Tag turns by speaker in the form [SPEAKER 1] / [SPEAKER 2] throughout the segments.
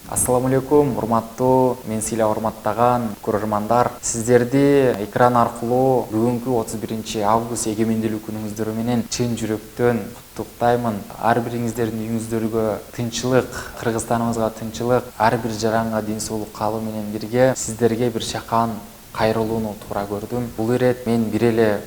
[SPEAKER 1] Ассаламу алейкум, урматтуу, мен силе урматтаган көрөрмандар. Сиздерди экран аркылуу бүгүнкү 31 август эгемендүүлүк күнүңүздөр менен чын жүрөктөн куттуктаймын. Ар бириңиздердин үйүңүздөргө тынчылык, Кыргызстаныбызга тынчылык, ар бир жаранга дин соолук каалоо менен бирге сиздерге бир чакан кайрылууну туура көрдүм. Бул ирет мен бир эле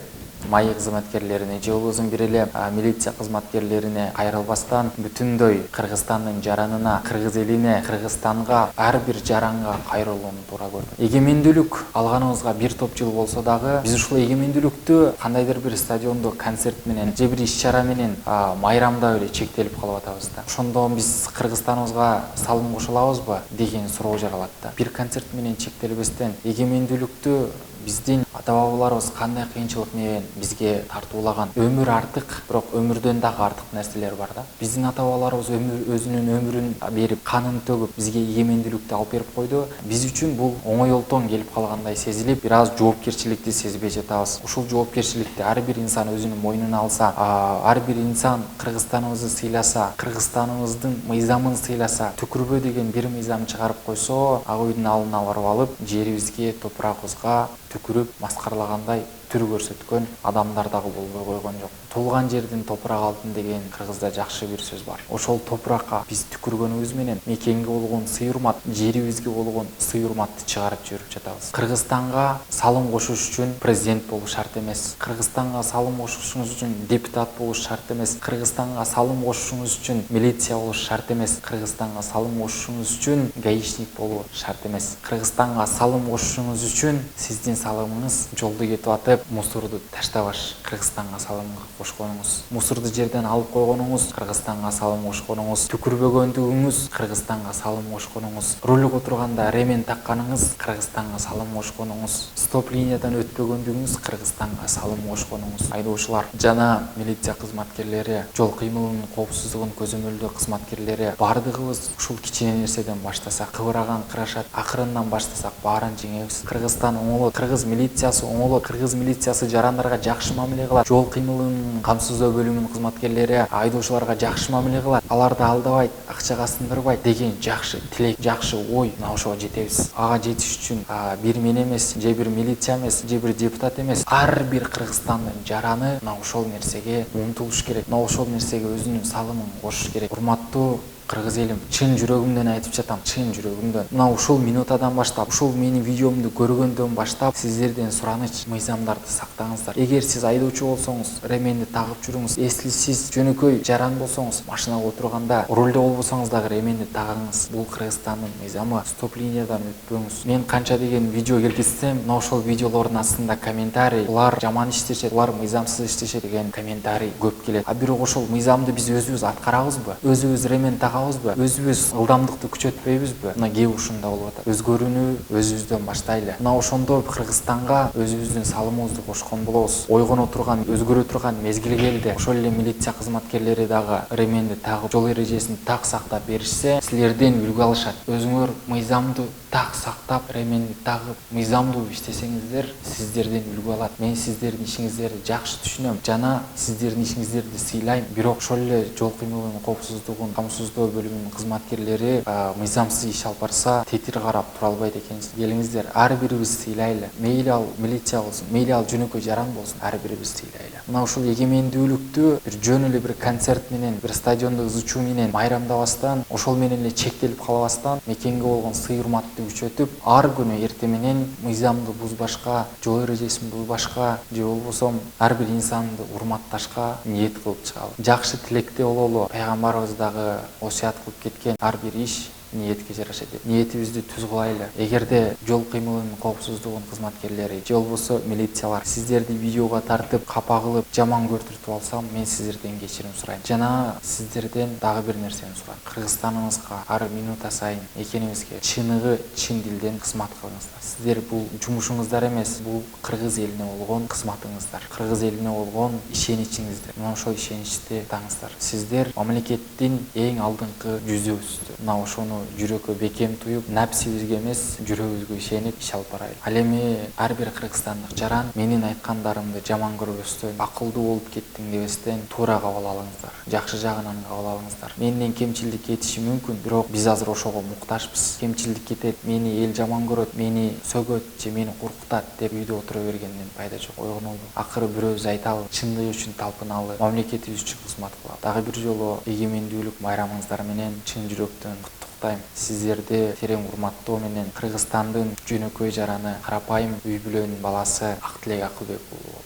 [SPEAKER 1] майы кызматкерлерине же болбосо бир эле милиция кызматкерлерине кайрылбастан бүтүндөй Кыргызстандын жаранына, кыргыз элине, Кыргызстанга, ар бир жаранга кайрылууну туура көрдүм. Эгемендүүлүк алганыбызга бир топ жыл болсо дагы биз ушул эгемендүүлүктү кандайдыр бир стадиондо концерт менен же бир иш-чара менен майрамдап эле чектелип калып атабыз да. Ошондо биз Кыргызстаныбызга салым кошо алабызбы деген суроо жаралат да. Бир концерт менен чектелбестен эгемендүүлүктү биздин ата-бабаларыбыз кандай кыйынчылык менен бизге тартуулаган, өмүр артык, бирок өмүрдөн дагы артык нерселер бар да. Биздин ата-бабаларыбыз өзүнүн өмүрүн берип, канын төгүп бизге эгемендүүлүктү алып берип койду. Биз үчүн бул оңой олтон келип калгандай сезилип, бир аз жоопкерчиликти сезбей жатабыз. Ушул жоопкерчиликти ар бир инсан өзүнүн мойнуна алса, ар бир инсан Кыргызстаныбызды сыйласа, Кыргызстаныбыздын мыйзамын сыйласа, түкүрбө деген бир мыйзам чыгарып койсо, ак үйдүн алдына барып алып, жерибизге, топурагыбызга түкүрүп маскарлагандай түр көрсөткөн адамдар дагы болбой койгон жок. Туулган жердин топурак алтын деген кыргызда жакшы бир сөз бар. Ошол топуракка биз түкүргөнүбүз менен мекенге болгон сый-урмат, жерибизге болгон сый-урматты чыгарып жиберип жатабыз. Кыргызстанга салым кошуш үчүн президент болуш шарт эмес. Кыргызстанга салым кошушуңуз үчүн депутат болуш шарт эмес. Кыргызстанга салым кошушуңуз үчүн милиция болуш шарт эмес. Кыргызстанга салым кошушуңуз үчүн гаишник болуу шарт эмес. Кыргызстанга салым кошушуңуз үчүн сиздин салымыңыз жолдо кетип атып мусорду таштабаш. Кыргызстанга салым кошконуңуз, мусорду жерден алып койгонуңуз, Кыргызстанга салым кошконуңуз, түкүрбөгөндүгүңүз, Кыргызстанга салым кошконуңуз, рульга отурганда ремень такканыңыз, Кыргызстанга салым кошконуңуз, стоп линиядан өтпөгөндүгүңүз, Кыргызстанга салым кошконуңуз. Айдоочулар жана милиция кызматкерлери, жол кыймылынын коопсуздугун көзөмөлдөө кызматкерлери, бардыгыбыз ушул кичине нерседен баштасак, кыбыраган кырашат, акырындан баштасак баарын жеңебиз. Кыргызстан оңолот, кыргыз милициясы оңолот, кыргыз милициясы жарандарга жакшы мамиле кылат, жол кыймылынын камсыздоо бөлүмүнүн кызматкерлери айдоочуларга жакшы мамиле кылат, аларды алдабайт, акчага сындырбайт деген жакшы тилек, жакшы ой мына ошого жетебиз. Ага жетиш үчүн бир мен эмес, же бир милиция эмес, же бир депутат эмес, ар бир Кыргызстандын жараны мына ошол нерсеге умтулуш керек, мына ошол нерсеге өзүнүн салымын кошуш керек. Урматтуу кыргыз элим, чын жүрөгүмдөн айтып жатам, чын жүрөгүмдөн. Мына ушул минутадан баштап, ушул менин видеомду көргөндөн баштап сиздерден сураныч, мыйзамдарды сактаңыздар. Эгер сиз айдоочу болсоңуз, ременди тагып жүрүңүз. Эсли сиз жөнөкөй жаран болсоңуз, машинага отурганда рулда болбосоңуз дагы ременди тагыңыз. Бул Кыргызстандын мыйзамы. Стоп линиядан өтпөңүз. Мен канча деген видео келгизсем, мына ошол видеолордун астында комментарий, булар жаман иштешет, булар мыйзамсыз иштешет деген комментарий көп келет. Бирок ошол мыйзамды биз өзүбүз аткарабызбы? Өзүбүз ремень өзүбүз ылдамдыкты күчөтпөйбүзбү? Мына кээ ушунда болуп атат. Өзгөрүүнү өзүбүздөн баштайлы. Мына ошондо Кыргызстанга өзүбүздүн салымыбызды кошкон болобуз. Ойгоно турган, өзгөрө турган мезгил келди. Ошол эле милиция кызматкерлери дагы ременди тагып, жол эрежесин так сактап беришсе, силерден үлгү алышат. Өзүңөр мыйзамды так сактап, ременди тагып, мыйзамдуу иштесеңиздер, сиздерден үлгү алат. Мен сиздердин ишиңиздерди жакшы түшүнөм жана сиздердин ишиңиздерди сыйлайм. Бирок ошол эле жол кыймылынын коопсуздугун камсыздоо бөлүмүнүн кызматкерлери мыйзамсыз иш алып барса, тетир карап тура албайт экенсиз. Келиңиздер, ар бирибиз сыйлайлы. Мейли ал милиция болсун, мейли ал жөнөкөй жаран болсун, ар бирибиз сыйлайлы. Мына ушул эгемендүүлүктү бир жөн эле бир концерт менен, бир стадиондо ызы чуу менен майрамдабастан, ошол менен эле чектелип калбастан, мекенге болгон сый-урматты күчөтүп, ар күнү эртең менен мыйзамды бузбашка, жол эрежесин бузбашка, же болбосо ар бир инсанды урматташка ниет кылып чыгалы. Жакшы тилекте бололу. Пайгамбарыбыз дагы осуят кылып кеткен, ар бир иш ниетке жараша деп. Ниетибизди түз кылайлы. Эгерде жол кыймылынын коопсуздугунун кызматкерлери же болбосо милициялар сиздерди видеого тартып, капа кылып, жаман көрсөтүп алсам, мен сиздерден кечирим сурайм. Жана сиздерден дагы бир нерсени сурайм. Кыргызстаныбызга ар минута сайын экенибизге чыныгы, чын дилден кызмат кылыңыздар. Сиздер бул жумушуңуздар эмес, бул кыргыз элине болгон кызматыңыздар. Кыргыз элине болгон ишеничиңиздер. Мына ошол ишеничти таңыздар. Сиздер мамлекеттин эң алдыңкы жүзүбүзсүздөр. Мына ошону жүрөккө бекем туюп, напсибизге эмес, жүрөгүбүзгө ишенип иш алып барайлы. Ал эми ар бир кыргызстандык жаран менин айткандарымды жаман көрбөстөн, акылдуу болуп кеттиң дебестен туура кабыл алыңыздар. Жакшы жагынан кабыл алыңыздар. Менден кемчилдик кетиши мүмкүн, бирок биз азыр ошого муктажбыз. Кемчилдик кетет, мени эл жаман көрөт, мени сөгөт же мени коркутат деп үйдө отура бергенден пайда жок. Ойгонолу. Акыры бирөөбүз айталы, чындык үчүн талпыналы, мамлекетибиз үчүн кызмат кылалы. Дагы бир жолу эгемендүүлүк байрамыңыздар менен чын жүрөктөн куттуктайм. Сиздерди терең урматтоо менен Кыргызстандын жөнөкөй жараны, карапайым үй бүлөнүн баласы Актилек Акылбек уулу.